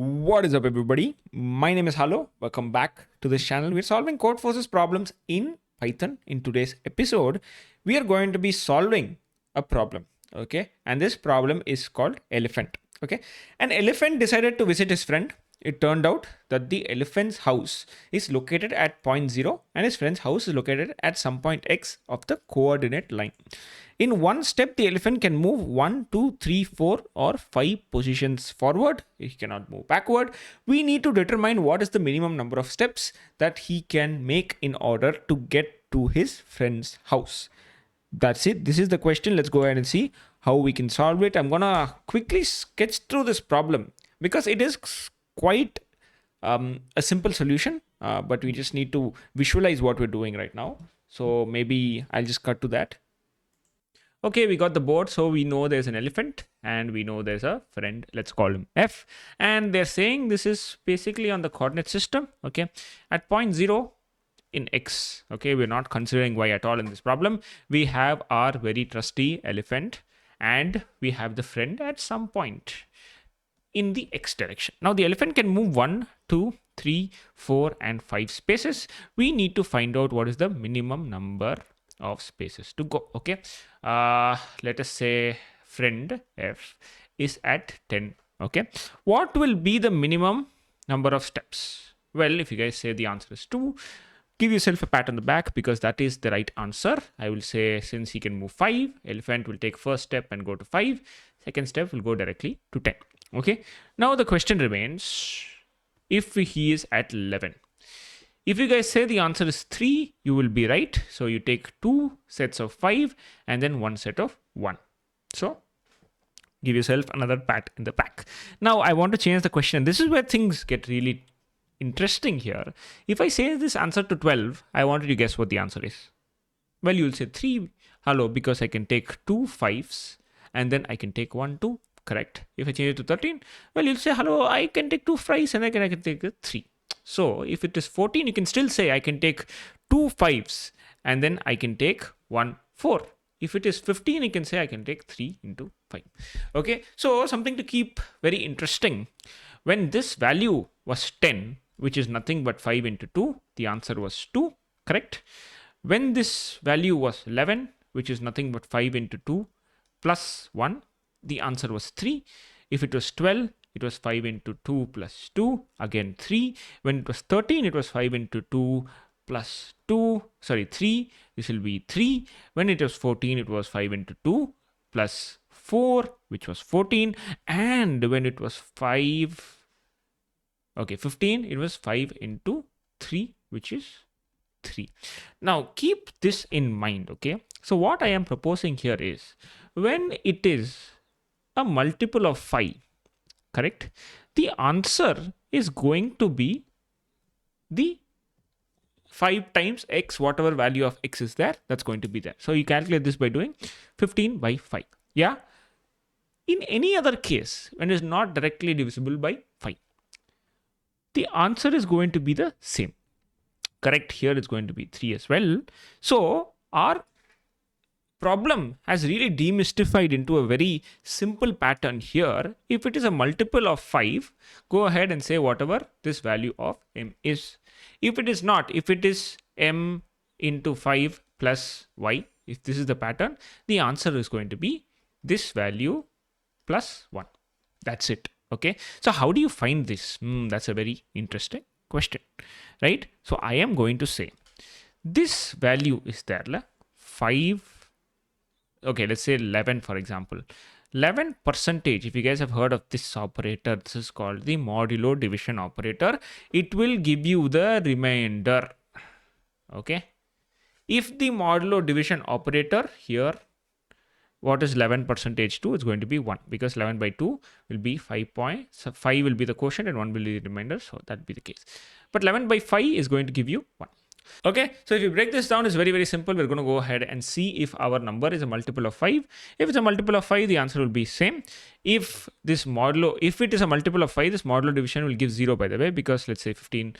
What is up, everybody? My name is Halo. Welcome back to this channel. We're solving Codeforces problems in Python. In today's episode, we are going to be solving a problem. Okay, and this problem is called elephant. Okay, an elephant decided to visit his friend. It turned out that the elephant's house is located at point 0 and his friend's house is located at some point x of the coordinate line. In one step, the elephant can move 1, 2, 3, 4, or 5 positions forward. He cannot move backward. We need to determine what is the minimum number of steps that he can make in order to get to his friend's house. That's it. This is the question. Let's go ahead and see how we can solve it. I'm going to quickly sketch through this problem because it is quite a simple solution, but we just need to visualize what we're doing right now. So maybe I'll just cut to that. Okay, we got the board, so we know there's an elephant and we know there's a friend. Let's call him F. And they're saying this is basically on the coordinate system, okay, at point 0 in X. Okay, we're not considering Y at all in this problem. We have our very trusty elephant and we have the friend at some point in the X direction. Now the elephant can move 1, 2, 3, 4, and 5 spaces. We need to find out what is the minimum number of spaces to go. Okay, let us say friend F is at 10. Okay, what will be the minimum number of steps? Well, if you guys say the answer is 2, give yourself a pat on the back because that is the right answer. I will say since he can move 5, elephant will take first step and go to 5, second step will go directly to 10. Okay, now the question remains if he is at 11. If you guys say the answer is 3, you will be right. So you take 2 sets of 5 and then 1 set of 1. So give yourself another pat in the back. Now I want to change the question. This is where things get really interesting here. If I say this answer to 12, I want you to guess what the answer is. Well, you'll say 3, hello, because I can take 2 5s and then I can take 1 2. Correct. If I change it to 13, well, you'll say, hello, I can take 2 5s and I can take 3. So if it is 14, you can still say I can take 2 5s and then I can take 1 4. If it is 15, you can say I can take 3 into 5. Okay, so something to keep very interesting. When this value was 10, which is nothing but 5 into 2, the answer was 2, correct? When this value was 11, which is nothing but 5 into 2 plus 1, the answer was 3. If it was 12, it was 5 into 2 plus 2, again 3. When it was 13, it was 5 into 2 plus 2, 3, this will be 3. When it was 14, it was 5 into 2 plus 4, which was 14. And when it was 15, it was 5 into 3, which is 3. Now keep this in mind, okay? So what I am proposing here is when it is a multiple of 5, correct, the answer is going to be the 5 times x, whatever value of x is there, that's going to be there. So you calculate this by doing 15 by 5. Yeah. In any other case, when it is not directly divisible by 5, the answer is going to be the same. Correct. Here it's going to be 3 as well. So our problem has really demystified into a very simple pattern here. If it is a multiple of 5, go ahead and say whatever this value of m is. If it is not, if it is m into 5 plus y, if this is the pattern, the answer is going to be this value plus 1. That's it. Okay. So how do you find this? That's a very interesting question, right? So I am going to say this value is there, 5. Okay, let's say 11, for example. 11 percentage, if you guys have heard of this operator, this is called the modulo division operator. It will give you the remainder. Okay. If the modulo division operator here, what is 11 percentage 2? It's going to be 1 because 11 by 2 will be 5 points. So 5 will be the quotient and 1 will be the remainder. So that'd be the case. But 11 by 5 is going to give you 1. Okay, so if you break this down, it's very, very simple. We're going to go ahead and see if our number is a multiple of 5. If it's a multiple of 5, the answer will be same. If it is a multiple of 5, this modulo division will give 0, by the way, because let's say 15%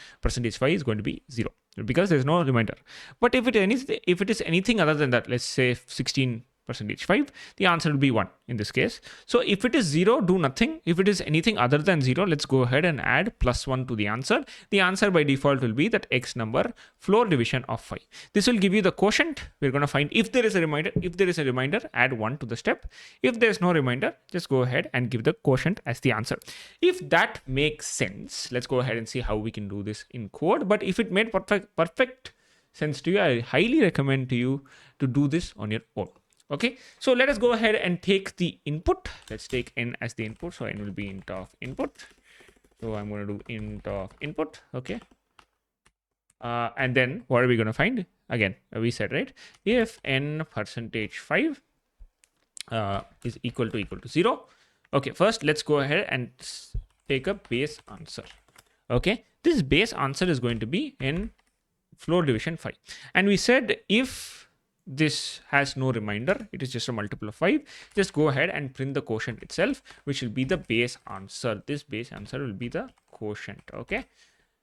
5 is going to be 0 because there's no remainder. But if it is anything other than that, let's say 16% percentage 5, the answer will be 1 in this case. So if it is 0, do nothing. If it is anything other than 0, let's go ahead and add plus 1 to the answer. The answer by default will be that x number floor division of 5. This will give you the quotient. We're going to find if there is a reminder. If there is a reminder, add 1 to the step. If there is no reminder, just go ahead and give the quotient as the answer. If that makes sense, let's go ahead and see how we can do this in code. But if it made perfect sense to you, I highly recommend to you to do this on your own. Okay, so let us go ahead and take the input. Let's take n as the input. So n will be int of input. So I'm going to do int of input. Okay. And then what are we going to find? Again, we said, right, if n percentage 5 is equal to 0. Okay, first let's go ahead and take a base answer. Okay, this base answer is going to be in floor division 5. And we said if this has no reminder, it is just a multiple of 5, just go ahead and print the quotient itself, which will be the base answer. This base answer will be the quotient. Okay,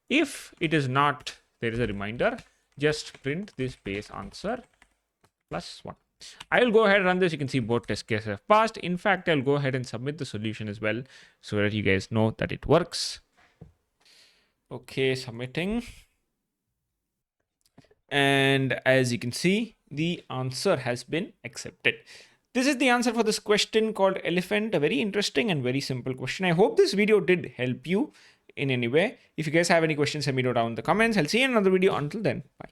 if it is not, there is a reminder, just print this base answer plus 1. I will go ahead and run this. You can see both test cases have passed. In fact, I'll go ahead and submit the solution as well so that you guys know that it works. Okay, submitting. And as you can see, the answer has been accepted. This is the answer for this question called elephant. A very interesting and very simple question. I hope this video did help you in any way. If you guys have any questions, let me know down in the comments. I'll see you in another video. Until then, bye.